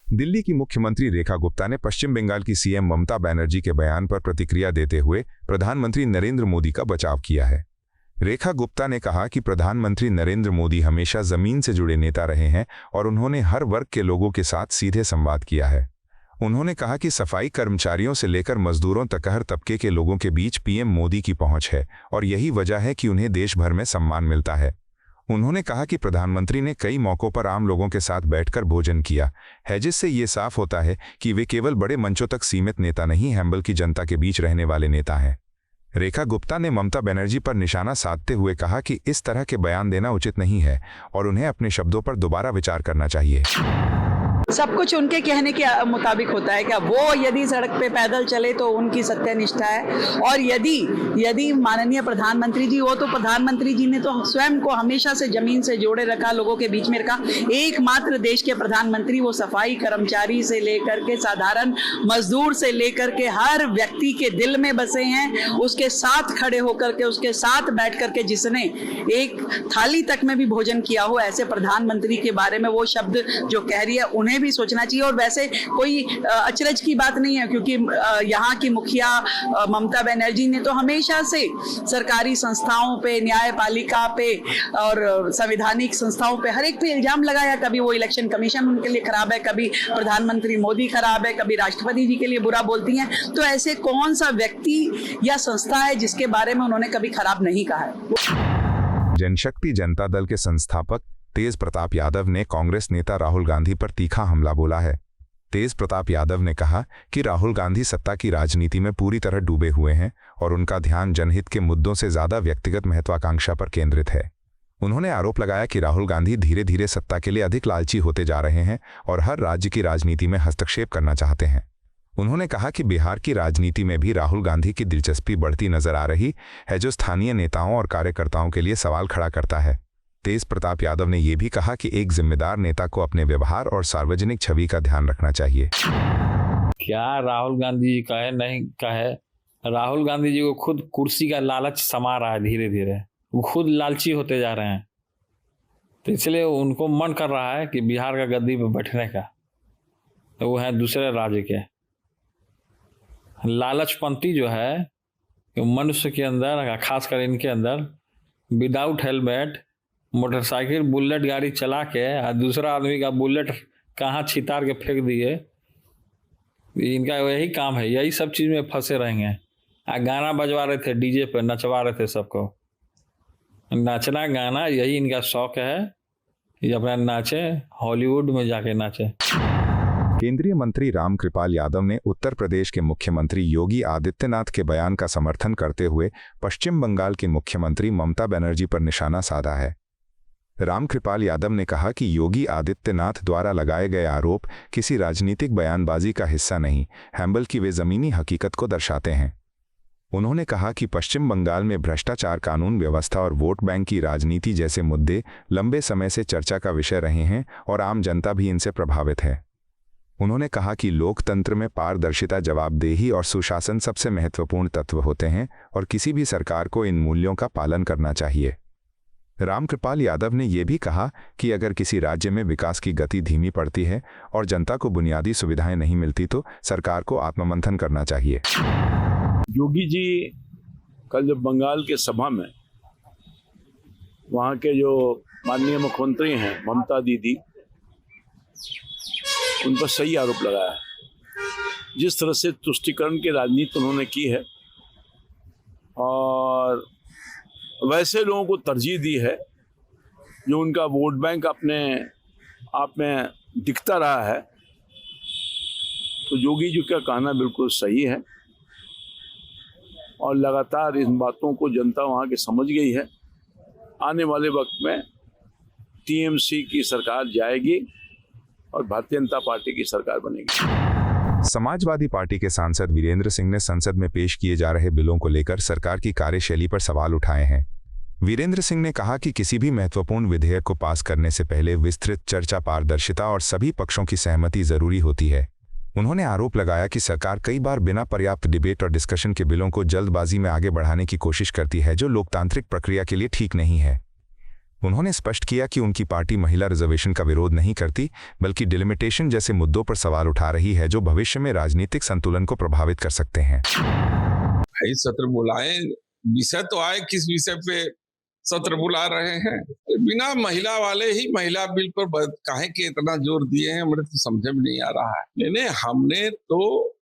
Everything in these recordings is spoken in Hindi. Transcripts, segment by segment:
दिल्ली की मुख्यमंत्री रेखा गुप्ता ने पश्चिम बंगाल की सीएम ममता बनर्जी के बयान पर प्रतिक्रिया देते हुए प्रधानमंत्री नरेंद्र मोदी का बचाव किया है। रेखा गुप्ता ने कहा कि प्रधानमंत्री नरेंद्र मोदी हमेशा जमीन से जुड़े नेता रहे हैं और उन्होंने हर वर्ग के लोगों के साथ सीधे संवाद किया है। उन्होंने कहा कि सफाई कर्मचारियों से लेकर मजदूरों तक हर तबके के लोगों के बीच पीएम मोदी की पहुंच है और यही वजह है कि उन्हें देश भर में सम्मान मिलता है। उन्होंने कहा कि प्रधानमंत्री ने कई मौकों पर आम लोगों के साथ बैठकर भोजन किया है, जिससे ये साफ होता है कि वे केवल बड़े मंचों तक सीमित नेता नहीं हैं बल्कि जनता के बीच रहने वाले नेता हैं। रेखा गुप्ता ने ममता बनर्जी पर निशाना साधते हुए कहा कि इस तरह के बयान देना उचित नहीं है और उन्हें अपने शब्दों पर दोबारा विचार करना चाहिए। सब कुछ उनके कहने के मुताबिक होता है। क्या वो यदि सड़क पे पैदल चले तो उनकी सत्यनिष्ठा है, और यदि माननीय प्रधानमंत्री जी, वो तो प्रधानमंत्री जी ने तो स्वयं को हमेशा से जमीन से जोड़े रखा, लोगों के बीच में रखा। एकमात्र देश के प्रधानमंत्री वो सफाई कर्मचारी से लेकर के साधारण मजदूर से लेकर के हर व्यक्ति के दिल में बसे हैं। उसके साथ खड़े होकर के, उसके साथ बैठ करके जिसने एक थाली तक में भी भोजन किया हो, ऐसे प्रधानमंत्री के बारे में वो शब्द जो कह रही है उन्हें भी सोचना चाहिए। और वैसे कोई अचरज की बात नहीं है, क्योंकि यहाँ की मुखिया ममता बनर्जी ने तो हमेशा से सरकारी संस्थाओं पे, न्यायपालिका पे और संवैधानिक संस्थाओं पे हर एक पे इल्जाम लगाया। कभी वो इलेक्शन कमीशन उनके लिए खराब है, कभी प्रधानमंत्री मोदी खराब है, कभी राष्ट्रपति जी के लिए बुरा बोलती हैं। तो ऐसे कौन सा व्यक्ति या संस्था है जिसके बारे में उन्होंने कभी खराब नहीं कहा है। जनशक्ति जनता दल के संस्थापक तेज प्रताप यादव ने कांग्रेस नेता राहुल गांधी पर तीखा हमला बोला है। तेज प्रताप यादव ने कहा कि राहुल गांधी सत्ता की राजनीति में पूरी तरह डूबे हुए हैं और उनका ध्यान जनहित के मुद्दों से ज्यादा व्यक्तिगत महत्वाकांक्षा पर केंद्रित है। उन्होंने आरोप लगाया कि राहुल गांधी धीरे धीरे सत्ता के लिए अधिक लालची होते जा रहे हैं और हर राज्य की राजनीति में हस्तक्षेप करना चाहते हैं। उन्होंने कहा कि बिहार की राजनीति में भी राहुल गांधी की दिलचस्पी बढ़ती नजर आ रही है, जो स्थानीय नेताओं और कार्यकर्ताओं के लिए सवाल खड़ा करता है। तेज प्रताप यादव ने यह भी कहा कि एक जिम्मेदार नेता को अपने व्यवहार और सार्वजनिक छवि का ध्यान रखना चाहिए। क्या राहुल गांधी जी कहे नहीं कहे, राहुल गांधी जी को खुद कुर्सी का लालच समा रहा है। धीरे धीरे वो खुद लालची होते जा रहे हैं, तो इसलिए उनको मन कर रहा है कि बिहार का गद्दी पर बैठने का। तो वो है दूसरे राज्य के। लालचपंती जो है मनुष्य के अंदर, खासकर इनके अंदर, विदाउट हेलमेट मोटरसाइकिल बुलेट गाड़ी चला के और दूसरा आदमी का बुलेट कहाँ छितार के फेंक दिए, इनका यही काम है। यही सब चीज़ में फंसे रहेंगे। गाना बजवा रहे थे, डीजे पे नचवा रहे थे सबको। नाचना गाना यही इनका शौक है, ये अपना नाचे, हॉलीवुड में जाके नाचे। केंद्रीय मंत्री रामकृपाल यादव ने उत्तर प्रदेश के मुख्यमंत्री योगी आदित्यनाथ के बयान का समर्थन करते हुए पश्चिम बंगाल की मुख्यमंत्री ममता बनर्जी पर निशाना साधा है। रामकृपाल यादव ने कहा कि योगी आदित्यनाथ द्वारा लगाए गए आरोप किसी राजनीतिक बयानबाजी का हिस्सा नहीं हैं, बल्कि वे जमीनी हकीकत को दर्शाते हैं। उन्होंने कहा कि पश्चिम बंगाल में भ्रष्टाचार, कानून व्यवस्था और वोट बैंक की राजनीति जैसे मुद्दे लंबे समय से चर्चा का विषय रहे हैं और आम जनता भी इनसे प्रभावित है। उन्होंने कहा कि लोकतंत्र में पारदर्शिता, जवाबदेही और सुशासन सबसे महत्वपूर्ण तत्व होते हैं और किसी भी सरकार को इन मूल्यों का पालन करना चाहिए। रामकृपाल यादव ने यह भी कहा कि अगर किसी राज्य में विकास की गति धीमी पड़ती है और जनता को बुनियादी सुविधाएं नहीं मिलती तो सरकार को आत्ममंथन करना चाहिए। योगी जी कल जब बंगाल के सभा में वहाँ के जो माननीय मुख्यमंत्री हैं ममता दीदी, उन पर सही आरोप लगाया है। जिस तरह से तुष्टीकरण की राजनीति उन्होंने की है और वैसे लोगों को तरजीह दी है जो उनका वोट बैंक अपने आप में दिखता रहा है, तो योगी जी का कहना बिल्कुल सही है और लगातार इन बातों को जनता वहाँ की समझ गई है। आने वाले वक्त में टीएमसी की सरकार जाएगी और भारतीय जनता पार्टी की सरकार बनेगी। समाजवादी पार्टी के सांसद वीरेंद्र सिंह ने संसद में पेश किए जा रहे बिलों को लेकर सरकार की कार्यशैली पर सवाल उठाए हैं। वीरेंद्र सिंह ने कहा कि किसी भी महत्वपूर्ण विधेयक को पास करने से पहले विस्तृत चर्चा, पारदर्शिता और सभी पक्षों की सहमति जरूरी होती है। उन्होंने आरोप लगाया कि सरकार कई बार बिना पर्याप्त डिबेट और डिस्कशन के बिलों को जल्दबाजी में आगे बढ़ाने की कोशिश करती है, जो लोकतांत्रिक प्रक्रिया के लिए ठीक नहीं है। उन्होंने स्पष्ट किया कि उनकी पार्टी महिला रिजर्वेशन का विरोध नहीं करती, बल्कि डिलिमिटेशन जैसे मुद्दों पर सवाल उठा रही है जो भविष्य में राजनीतिक संतुलन को प्रभावित कर सकते हैं। भाई सत्र बुलाएं, विषय तो आए, किस विषय पे सत्र बुला रहे हैं? बिना महिला वाले ही महिला बिल पर काहे के इतना जोर दिए हैं, मुझे तो समझ में नहीं आ रहा है। नहीं, हमने तो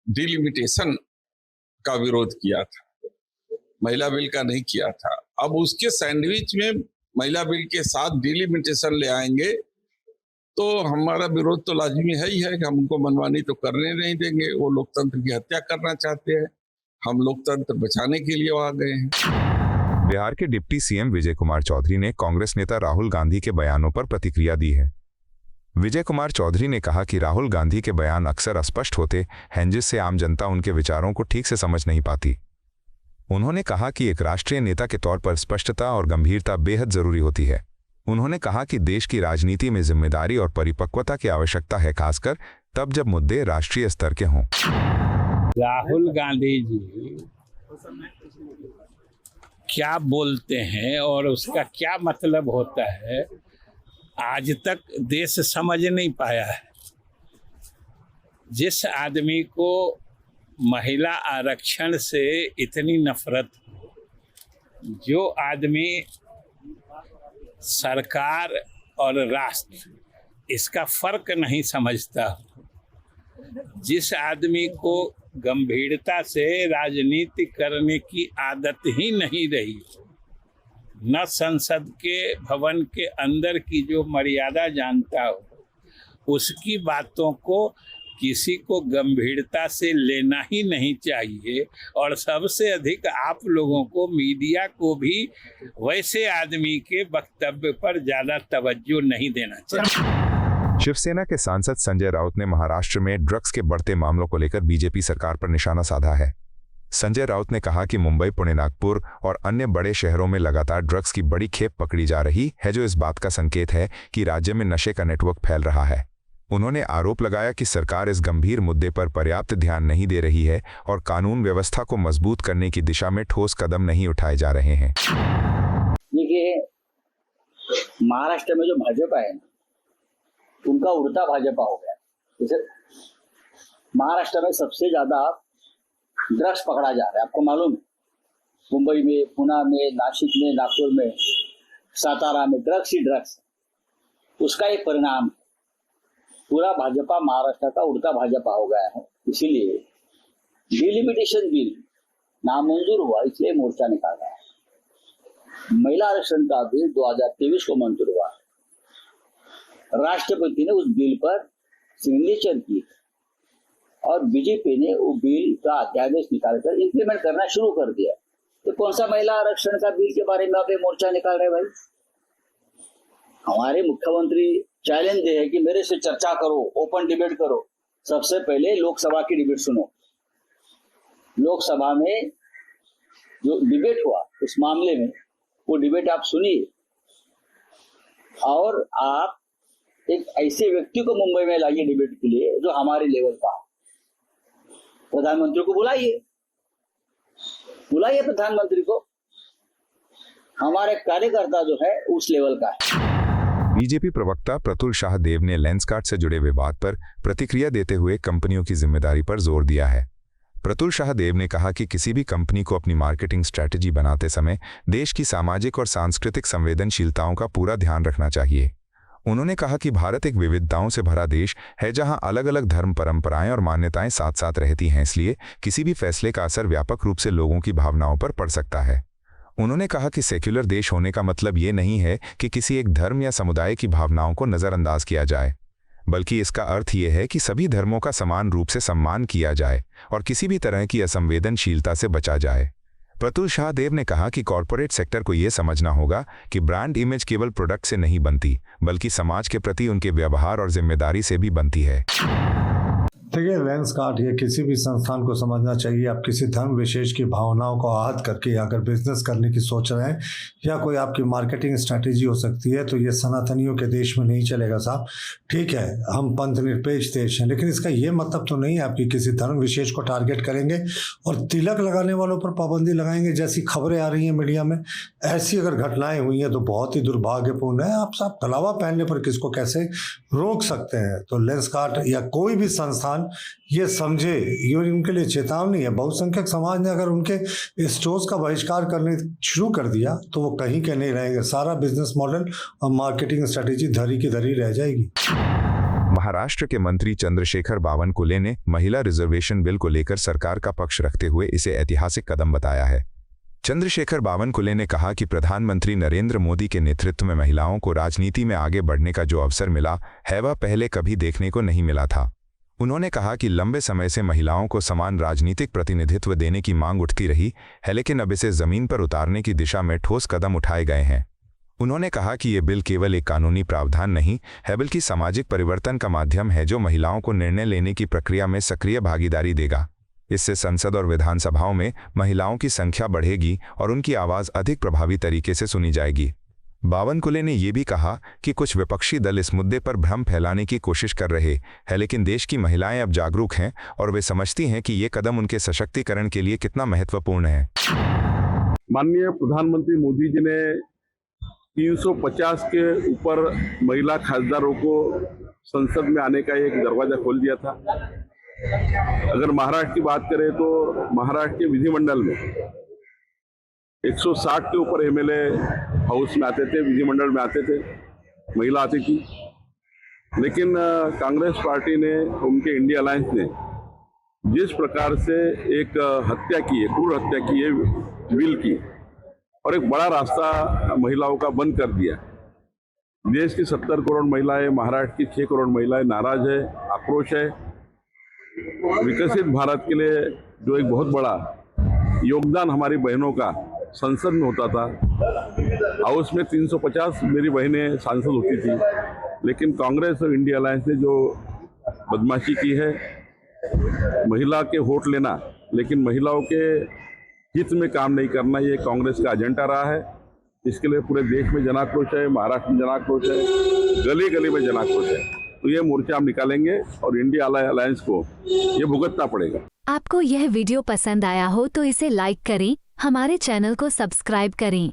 डिलिमिटेशन का विरोध किया था, महिला बिल का नहीं किया था। अब उसके सैंडविच में महिला बिल के साथ डिलिमिटेशन ले आएंगे तो हमारा विरोध तो लाजमी है ही है कि हम उनको मनमानी तो करने नहीं देंगे। वो लोकतंत्र की हत्या करना चाहते हैं, हम लोकतंत्र बचाने के लिए आ गए हैं। बिहार के डिप्टी सीएम विजय कुमार चौधरी ने कांग्रेस नेता राहुल गांधी के बयानों पर प्रतिक्रिया दी है। विजय कुमार चौधरी ने कहा कि राहुल गांधी के बयान अक्सर अस्पष्ट होते हैं, जिससे आम जनता उनके विचारों को ठीक से समझ नहीं पाती। उन्होंने कहा कि एक राष्ट्रीय नेता के तौर पर स्पष्टता और गंभीरता बेहद जरूरी होती है। उन्होंने कहा कि देश की राजनीति में जिम्मेदारी और परिपक्वता की आवश्यकता है, खासकर तब जब मुद्दे राष्ट्रीय स्तर के हों। राहुल गांधी जी क्या बोलते हैं और उसका क्या मतलब होता है, आज तक देश समझ नहीं पाया है। जिस आदमी को महिला आरक्षण से इतनी नफरत, जो आदमी सरकार और राष्ट्र इसका फर्क नहीं समझता, जिस आदमी को गंभीरता से राजनीति करने की आदत ही नहीं रही, न संसद के भवन के अंदर की जो मर्यादा जानता हो, उसकी बातों को किसी को गंभीरता से लेना ही नहीं चाहिए। और सबसे अधिक आप लोगों को, मीडिया को भी वैसे आदमी के वक्तव्य पर ज़्यादा तवज्जो नहीं देना चाहिए। शिवसेना के सांसद संजय राउत ने महाराष्ट्र में ड्रग्स के बढ़ते मामलों को लेकर बीजेपी सरकार पर निशाना साधा है। संजय राउत ने कहा कि मुंबई, पुणे, नागपुर और अन्य बड़े शहरों में लगातार ड्रग्स की बड़ी खेप पकड़ी जा रही है, जो इस बात का संकेत है कि राज्य में नशे का नेटवर्क फैल रहा है। उन्होंने आरोप लगाया कि सरकार इस गंभीर मुद्दे पर पर्याप्त ध्यान नहीं दे रही है और कानून व्यवस्था को मजबूत करने की दिशा में ठोस कदम नहीं उठाए जा रहे हैं। देखिए, महाराष्ट्र में जो भाजपा है उनका उड़ता भाजपा हो गया। जैसे महाराष्ट्र में सबसे ज्यादा ड्रग्स पकड़ा जा रहा है, आपको मालूम है। मुंबई में, पुणे में, नासिक में, नागपुर में, सातारा में ड्रग्स ही ड्रग्स। उसका एक परिणाम है, पूरा भाजपा महाराष्ट्र का उड़ता भाजपा हो गया है। इसीलिए डिलिमिटेशन बिल नामंजूर हुआ, इसलिए मोर्चा निकाला है। महिला आरक्षण का बिल 2023 को मंजूर हुआ, राष्ट्रपति ने उस बिल पर सिग्नेचर की और बीजेपी ने वो बिल का अध्यादेश निकालकर इंप्लीमेंट करना शुरू कर दिया। तो कौन सा महिला आरक्षण का बिल के बारे में आप मोर्चा निकाल रहे भाई? हमारे मुख्यमंत्री चैलेंज दे है कि मेरे से चर्चा करो, ओपन डिबेट करो। सबसे पहले लोकसभा की डिबेट सुनो। लोकसभा में जो डिबेट हुआ उस मामले में, वो डिबेट आप सुनिए और आप एक ऐसे व्यक्ति को मुंबई में लाइए डिबेट के लिए जो हमारे लेवल का। प्रधानमंत्री को बुलाइए प्रधानमंत्री को। हमारे कार्यकर्ता जो है उस लेवल का है। बीजेपी प्रवक्ता प्रतुल शाहदेव ने लेंसकार्ट से जुड़े विवाद पर प्रतिक्रिया देते हुए कंपनियों की जिम्मेदारी पर जोर दिया है। प्रतुल शाहदेव ने कहा कि किसी भी कंपनी को अपनी मार्केटिंग स्ट्रैटेजी बनाते समय देश की सामाजिक और सांस्कृतिक संवेदनशीलताओं का पूरा ध्यान रखना चाहिए। उन्होंने कहा कि भारत एक विविधताओं से भरा देश है, जहां अलग अलग धर्म, परंपराएं और मान्यताएं साथ साथ रहती हैं, इसलिए किसी भी फैसले का असर व्यापक रूप से लोगों की भावनाओं पर पड़ सकता है। उन्होंने कहा कि सेक्युलर देश होने का मतलब ये नहीं है कि किसी एक धर्म या समुदाय की भावनाओं को नज़रअंदाज किया जाए, बल्कि इसका अर्थ ये है कि सभी धर्मों का समान रूप से सम्मान किया जाए और किसी भी तरह की असंवेदनशीलता से बचा जाए। प्रतुल शाहदेव ने कहा कि कॉरपोरेट सेक्टर को ये समझना होगा कि ब्रांड इमेज केवल प्रोडक्ट से नहीं बनती, बल्कि समाज के प्रति उनके व्यवहार और जिम्मेदारी से भी बनती है। देखिए लेंसकार्ट, ये किसी भी संस्थान को समझना चाहिए। आप किसी धर्म विशेष की भावनाओं को आहत करके अगर बिजनेस करने की सोच रहे हैं या कोई आपकी मार्केटिंग स्ट्रैटेजी हो सकती है, तो ये सनातनियों के देश में नहीं चलेगा साहब। ठीक है, हम पंथ निरपेक्ष देश हैं, लेकिन इसका ये मतलब तो नहीं है आपकी किसी धर्म विशेष को टारगेट करेंगे और तिलक लगाने वालों पर पाबंदी लगाएंगे। जैसी खबरें आ रही हैं मीडिया में, ऐसी अगर घटनाएं हुई हैं तो बहुत ही दुर्भाग्यपूर्ण है। आप साहब कलावा पहनने पर किसको कैसे रोक सकते हैं? तो लेंसकार्ट या कोई भी संस्थान ये समझे, ये उनके लिए चेतावनी है। बहुसंख्यक समाज ने अगर उनके स्टोर्स का बहिष्कार करने शुरू कर दिया तो वो कहीं के नहीं रहेंगे। सारा बिजनेस मॉडल और मार्केटिंग स्ट्रेटेजी धरी की धरी रह जाएगी। महाराष्ट्र के मंत्री चंद्रशेखर बावनकुले ने महिला रिजर्वेशन बिल को लेकर सरकार का पक्ष रखते हुए इसे ऐतिहासिक कदम बताया है। चंद्रशेखर बावनकुले ने कहा कि प्रधानमंत्री नरेंद्र मोदी के नेतृत्व में महिलाओं को राजनीति में आगे बढ़ने का जो अवसर मिला है वह पहले कभी देखने को नहीं मिला था। उन्होंने कहा कि लंबे समय से महिलाओं को समान राजनीतिक प्रतिनिधित्व देने की मांग उठती रही है, लेकिन अब इसे जमीन पर उतारने की दिशा में ठोस कदम उठाए गए हैं। उन्होंने कहा कि ये बिल केवल एक कानूनी प्रावधान नहीं है, बल्कि सामाजिक परिवर्तन का माध्यम है जो महिलाओं को निर्णय लेने की प्रक्रिया में सक्रिय भागीदारी देगा। इससे संसद और विधानसभाओं में महिलाओं की संख्या बढ़ेगी और उनकी आवाज़ अधिक प्रभावी तरीके से सुनी जाएगी। बावनकुले ने यह भी कहा कि कुछ विपक्षी दल इस मुद्दे पर भ्रम फैलाने की कोशिश कर रहे हैं, लेकिन देश की महिलाएं अब जागरूक हैं और वे समझती हैं कि ये कदम उनके सशक्तिकरण के लिए कितना महत्वपूर्ण है। माननीय प्रधानमंत्री मोदी जी ने 350 के ऊपर महिला खासदारों को संसद में आने का एक दरवाजा खोल दिया था। अगर महाराष्ट्र की बात करें तो महाराष्ट्र के विधिमंडल में 160 के ऊपर एमएलए हाउस में आते थे, विधिमंडल में आते थे, महिला आती थी। लेकिन कांग्रेस पार्टी ने, उनके इंडिया अलायंस ने जिस प्रकार से एक हत्या की है, क्रूर हत्या की है बिल की, और एक बड़ा रास्ता महिलाओं का बंद कर दिया। देश की 70 करोड़ महिलाएं, महाराष्ट्र की 6 करोड़ महिलाएं नाराज है, आक्रोश है। विकसित भारत के लिए जो एक बहुत बड़ा योगदान हमारी बहनों का संसद में होता था, हाउस में 350 मेरी बहनें सांसद होती थी, लेकिन कांग्रेस और इंडिया अलायंस ने जो बदमाशी की है, महिला के वोट लेना लेकिन महिलाओं के हित में काम नहीं करना, ये कांग्रेस का एजेंडा रहा है। इसके लिए पूरे देश में जनाक्रोश है, महाराष्ट्र में जनाक्रोश है, गली गली में जनाक्रोश है। तो ये मोर्चा हम निकालेंगे और इंडिया अलायंस को ये भुगतना पड़ेगा। आपको यह वीडियो पसंद आया हो तो इसे लाइक करें, हमारे चैनल को सब्सक्राइब करें।